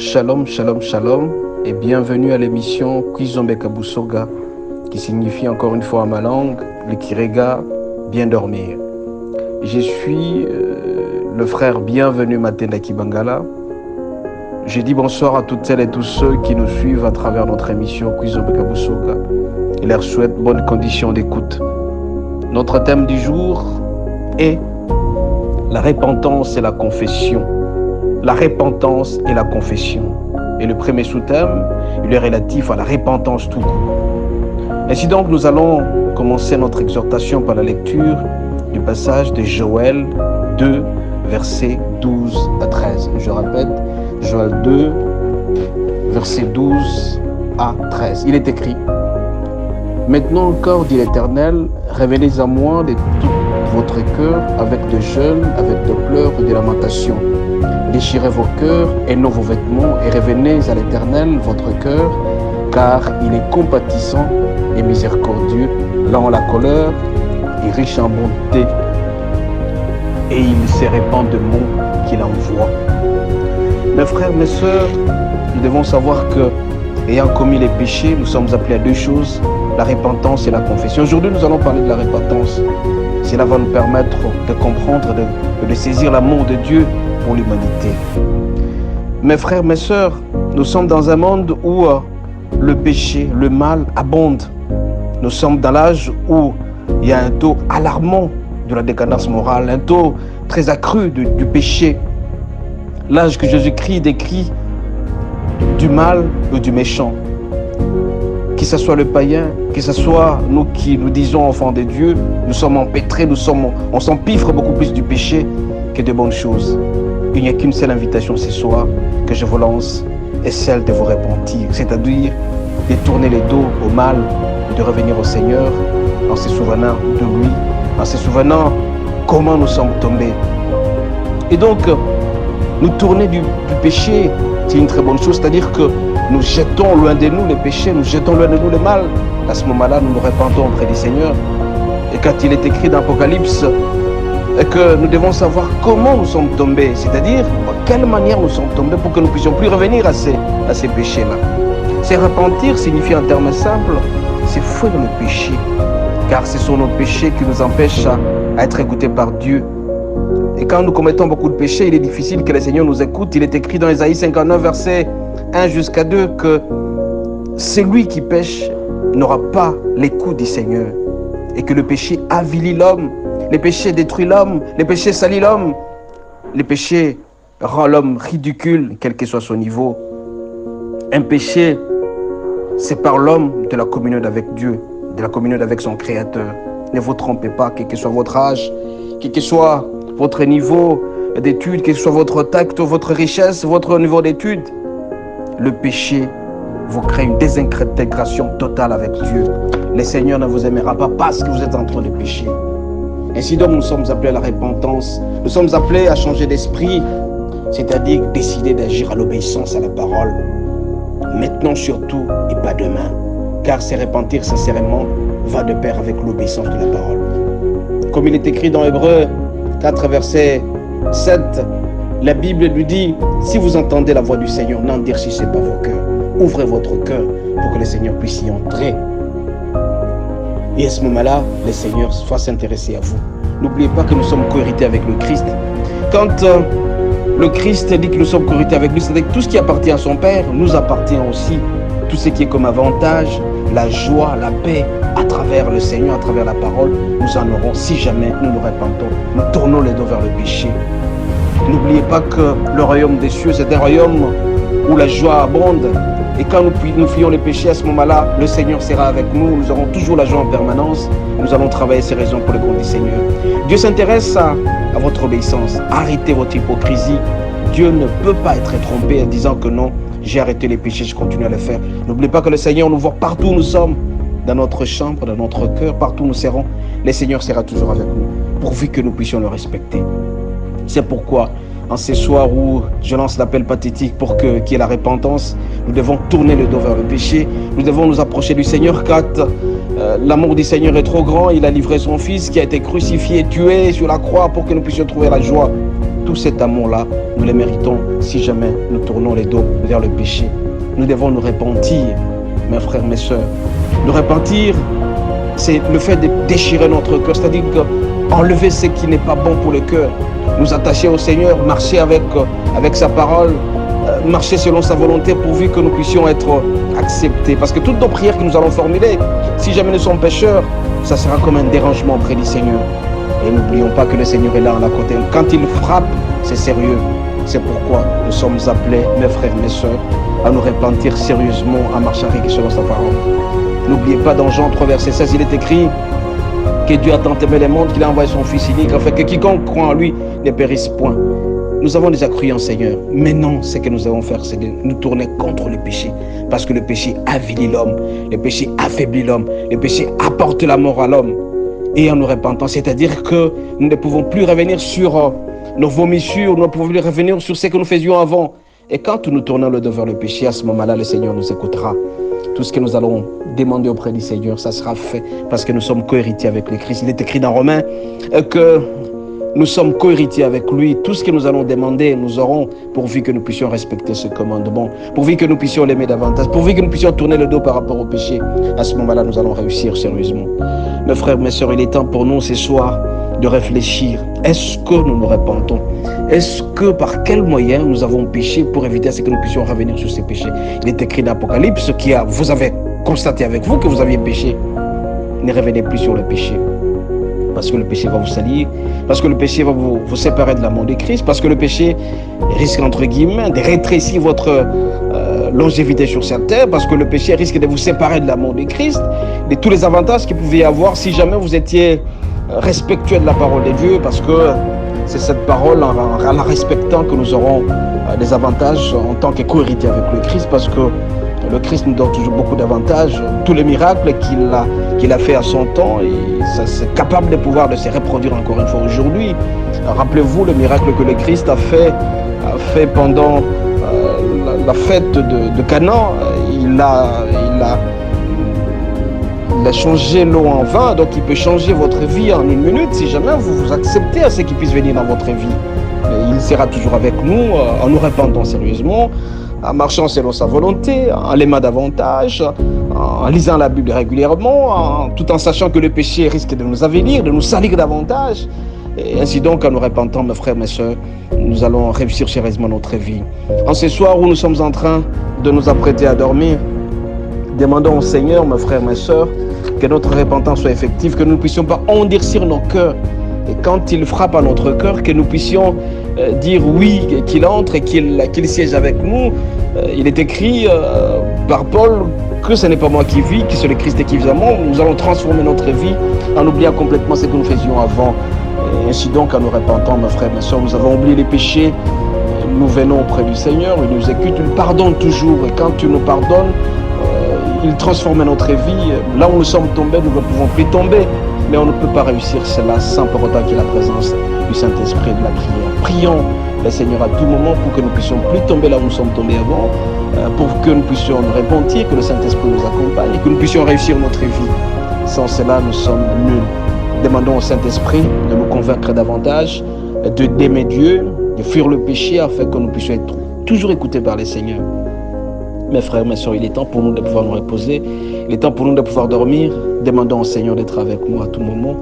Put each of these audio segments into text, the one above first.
Shalom, shalom, shalom, et bienvenue à l'émission Kwizombe Kabusoga, qui signifie encore une fois en ma langue, le Kirega, bien dormir. Je suis le frère bienvenu Matenda Kibangala. Je dis bonsoir à toutes celles et tous ceux qui nous suivent à travers notre émission Kwizombe Kabusoga et leur souhaite bonnes conditions d'écoute. Notre thème du jour est la repentance et la confession. La repentance et la confession. Et le premier sous-thème, il est relatif à la repentance tout court. Ainsi donc, nous allons commencer notre exhortation par la lecture du passage de Joël 2, versets 12 à 13. Je répète, Joël 2, versets 12 à 13. Il est écrit: Maintenant encore, dit l'Éternel, révélez à moi de tout votre cœur avec de jeûnes, avec de pleurs et de lamentations. Déchirez vos cœurs et non vos vêtements et revenez à l'Éternel, votre cœur, car il est compatissant et miséricordieux, lent à la colère et riche en bonté, et il se répand de mots qu'il envoie. Mes frères, mes sœurs, nous devons savoir que, ayant commis les péchés, nous sommes appelés à deux choses, la repentance et la confession. Aujourd'hui, nous allons parler de la repentance. Cela va nous permettre de comprendre, de saisir l'amour de Dieu pour l'humanité. Mes frères, mes sœurs, nous sommes dans un monde où le péché, le mal abonde. Nous sommes dans l'âge où il y a un taux alarmant de la décadence morale, un taux très accru du péché. L'âge que Jésus-Christ décrit du mal ou du méchant. Que ce soit le païen, que ce soit nous qui nous disons enfants de Dieu, nous sommes empêtrés, on s'empiffre beaucoup plus du péché que de bonnes choses. Il n'y a qu'une seule invitation ce soir que je vous lance, est celle de vous repentir, c'est-à-dire de tourner les dos au mal et de revenir au Seigneur en se souvenant de lui, en se souvenant comment nous sommes tombés. Et donc, nous tourner du péché, c'est une très bonne chose, c'est-à-dire que nous jetons loin de nous les péchés, nous jetons loin de nous le mal. À ce moment-là, nous nous repentons auprès du Seigneur. Et quand il est écrit dans l'Apocalypse que nous devons savoir comment nous sommes tombés, c'est-à-dire de quelle manière nous sommes tombés pour que nous ne puissions plus revenir à ces péchés-là. Se repentir signifie en termes simples, c'est fuir le péché, car ce sont nos péchés qui nous empêchent à être écoutés par Dieu. Et quand nous commettons beaucoup de péchés, il est difficile que le Seigneur nous écoute. Il est écrit dans Ésaïe 59, versets 1 jusqu'à 2, que celui qui pêche n'aura pas l'écoute du Seigneur, et que le péché avilit l'homme. Les péchés détruisent l'homme, les péchés salissent l'homme, les péchés rendent l'homme ridicule, quel que soit son niveau. Un péché sépare l'homme de la communion avec Dieu, de la communion avec son Créateur. Ne vous trompez pas, quel que soit votre âge, quel que soit votre niveau d'études, quel que soit votre tact, votre richesse, votre niveau d'études. Le péché vous crée une désintégration totale avec Dieu. Le Seigneur ne vous aimera pas parce que vous êtes en train de pécher. Ainsi donc, nous sommes appelés à la repentance. Nous sommes appelés à changer d'esprit, c'est-à-dire décider d'agir à l'obéissance à la parole. Maintenant surtout et pas demain. Car se repentir sincèrement va de pair avec l'obéissance de la parole. Comme il est écrit dans Hébreux 4, verset 7, la Bible nous dit: si vous entendez la voix du Seigneur, n'endurcissez pas vos cœurs. Ouvrez votre cœur pour que le Seigneur puisse y entrer. Et à ce moment-là, le Seigneur soit s'intéresser à vous. N'oubliez pas que nous sommes co-hérités avec le Christ. Quand le Christ dit que nous sommes co-hérités avec lui, c'est-à-dire que tout ce qui appartient à son Père nous appartient aussi. Tout ce qui est comme avantage, la joie, la paix, à travers le Seigneur, à travers la parole, nous en aurons si jamais nous nous repentons. Nous tournons les dos vers le péché. N'oubliez pas que le royaume des cieux, c'est un royaume où la joie abonde. Et quand nous fuyons les péchés, à ce moment-là, le Seigneur sera avec nous. Nous aurons toujours la joie en permanence. Nous allons travailler ces raisons pour le compte du Seigneur. Dieu s'intéresse à votre obéissance. Arrêtez votre hypocrisie. Dieu ne peut pas être trompé en disant que non, j'ai arrêté les péchés, je continue à les faire. N'oubliez pas que le Seigneur nous voit partout où nous sommes. Dans notre chambre, dans notre cœur, partout où nous serons. Le Seigneur sera toujours avec nous, pourvu que nous puissions le respecter. C'est pourquoi, en ce soir où je lance l'appel pathétique pour qu'il y ait la repentance, nous devons tourner le dos vers le péché, nous devons nous approcher du Seigneur, car l'amour du Seigneur est trop grand. Il a livré son Fils qui a été crucifié, tué sur la croix pour que nous puissions trouver la joie. tout cet amour-là, nous les méritons si jamais nous tournons les dos vers le péché. Nous devons nous repentir, mes frères, mes sœurs. Nous repentir, c'est le fait de déchirer notre cœur, c'est-à-dire enlever ce qui n'est pas bon pour le cœur. Nous attacher au Seigneur, marcher avec sa parole, marcher selon sa volonté pourvu que nous puissions être acceptés. Parce que toutes nos prières que nous allons formuler, si jamais nous sommes pécheurs, ça sera comme un dérangement auprès du Seigneur. Et n'oublions pas que le Seigneur est là à la côté. Quand il frappe, c'est sérieux. C'est pourquoi nous sommes appelés, mes frères, mes sœurs, à nous repentir sérieusement, à marcher avec selon sa parole. N'oubliez pas dans Jean 3, verset 16, il est écrit que Dieu a tant aimé le monde qu'il a envoyé son Fils unique, afin que quiconque croit en lui ne périsse point. Nous avons déjà cru en Seigneur. Maintenant, ce que nous allons faire, c'est de nous tourner contre le péché. Parce que le péché avilit l'homme, le péché affaiblit l'homme, le péché apporte la mort à l'homme. Et en nous repentant, c'est-à-dire que nous ne pouvons plus revenir sur nos vomissures, nous ne pouvons plus revenir sur ce que nous faisions avant. Et quand nous tournons le dos vers le péché, à ce moment-là, le Seigneur nous écoutera. Tout ce que nous allons demander auprès du Seigneur, ça sera fait parce que nous sommes co-héritiers avec le Christ. Il est écrit dans Romains que nous sommes co-héritiers avec lui. Tout ce que nous allons demander, nous aurons, pourvu que nous puissions respecter ce commandement, pourvu que nous puissions l'aimer davantage, pourvu que nous puissions tourner le dos par rapport au péché. À ce moment-là, nous allons réussir sérieusement. Mes frères, mes sœurs, il est temps pour nous ce soir de réfléchir. Est-ce que nous nous repentons? Est-ce que par quel moyen nous avons péché pour éviter à ce que nous puissions revenir sur ces péchés? Il est écrit dans l'Apocalypse vous avez constaté avec vous que vous aviez péché. Ne revenez plus sur le péché. Parce que le péché va vous salir, parce que le péché va vous séparer de l'amour de Christ, parce que le péché risque, entre guillemets, de rétrécir votre longévité sur cette terre, parce que le péché risque de vous séparer de l'amour de Christ, de tous les avantages qu'il pouvait y avoir si jamais vous étiez respectueux de la parole de Dieu, parce que c'est cette parole, en la respectant, que nous aurons des avantages en tant que co-héritiers avec le Christ, parce que le Christ nous donne toujours beaucoup d'avantages. Tous les miracles qu'il a fait à son temps, et c'est capable de pouvoir de se reproduire encore une fois aujourd'hui. Rappelez-vous le miracle que le Christ a fait pendant la fête de Canaan. Il a changé l'eau en vin, donc il peut changer votre vie en une minute si jamais vous acceptez à ce qu'il puisse venir dans votre vie. Il sera toujours avec nous en nous repentant sérieusement, en marchant selon sa volonté, en l'aimant davantage, en lisant la Bible régulièrement, tout en sachant que le péché risque de nous avilir, de nous salir davantage. Et ainsi donc, en nous repentant, mes frères, mes sœurs, nous allons réussir sérieusement notre vie. En ce soir où nous sommes en train de nous apprêter à dormir, demandons au Seigneur, mes frères, mes sœurs, que notre repentance soit effective, que nous ne puissions pas endurcir nos cœurs. Et quand il frappe à notre cœur, que nous puissions dire oui, qu'il entre et qu'il siège avec nous. Il est écrit par Paul que ce n'est pas moi qui vis, que c'est le Christ qui vit en moi. Nous allons transformer notre vie en oubliant complètement ce que nous faisions avant. Et ainsi donc, en nous repentant, mes frères, mes soeurs, nous avons oublié les péchés. Nous venons auprès du Seigneur, il nous écoute, il nous pardonne toujours. Et quand tu nous pardonnes, il transforme notre vie. Là où nous sommes tombés, nous ne pouvons plus tomber. Mais on ne peut pas réussir cela sans pour autant qu'il y ait la présence du Saint-Esprit et de la prière. Prions le Seigneur à tout moment pour que nous puissions plus tomber là où nous sommes tombés avant, pour que nous puissions nous repentir, que le Saint-Esprit nous accompagne et que nous puissions réussir notre vie. Sans cela, nous sommes nuls. Demandons au Saint-Esprit de nous convaincre davantage, d'aimer Dieu, de fuir le péché afin que nous puissions être toujours écoutés par le Seigneur. Mes frères, mes soeurs, il est temps pour nous de pouvoir nous reposer. Il est temps pour nous de pouvoir dormir. Demandons au Seigneur d'être avec nous à tout moment,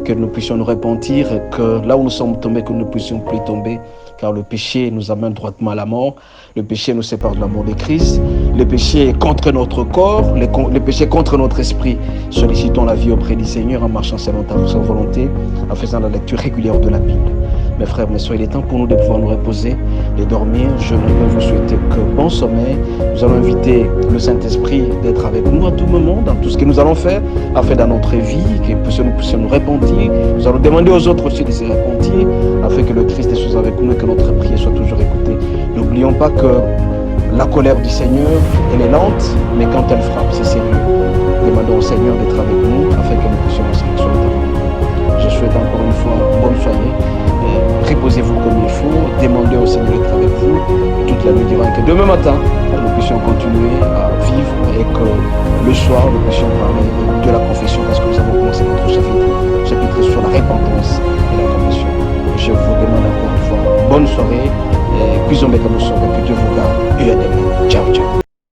que nous puissions nous repentir, que là où nous sommes tombés, que nous ne puissions plus tomber, car le péché nous amène droitement à la mort. Le péché nous sépare de l'amour de Christ. Le péché est contre notre corps, le péché est contre notre esprit. Sollicitons la vie auprès du Seigneur en marchant selon sa volonté, en faisant la lecture régulière de la Bible. Mes frères, mes soeurs, il est temps pour nous de pouvoir nous reposer, de dormir. Je voudrais vous souhaiter que bon sommeil. Nous allons inviter le Saint-Esprit d'être avec nous à tout moment, dans tout ce que nous allons faire, afin dans notre vie, que nous puissions nous repentir. Nous allons demander aux autres aussi de se repentir, afin que le Christ soit avec nous et que notre prière soit toujours écoutée. N'oublions pas que la colère du Seigneur, elle est lente, mais quand elle frappe, c'est sérieux. Demandons au Seigneur d'être avec nous, afin que nous puissions inscrire sur l'éternel. Je souhaite encore une fois bonne soirée. Reposez-vous comme il faut, demandez au Seigneur d'être avec vous toute la nuit durant, que demain matin nous puissions continuer à vivre et que le soir nous puissions parler de la confession, parce que nous avons commencé notre chapitre sur la repentance et la confession. je vous demande encore une fois bonne soirée et Kwizombe Kabusoga, que Dieu vous garde.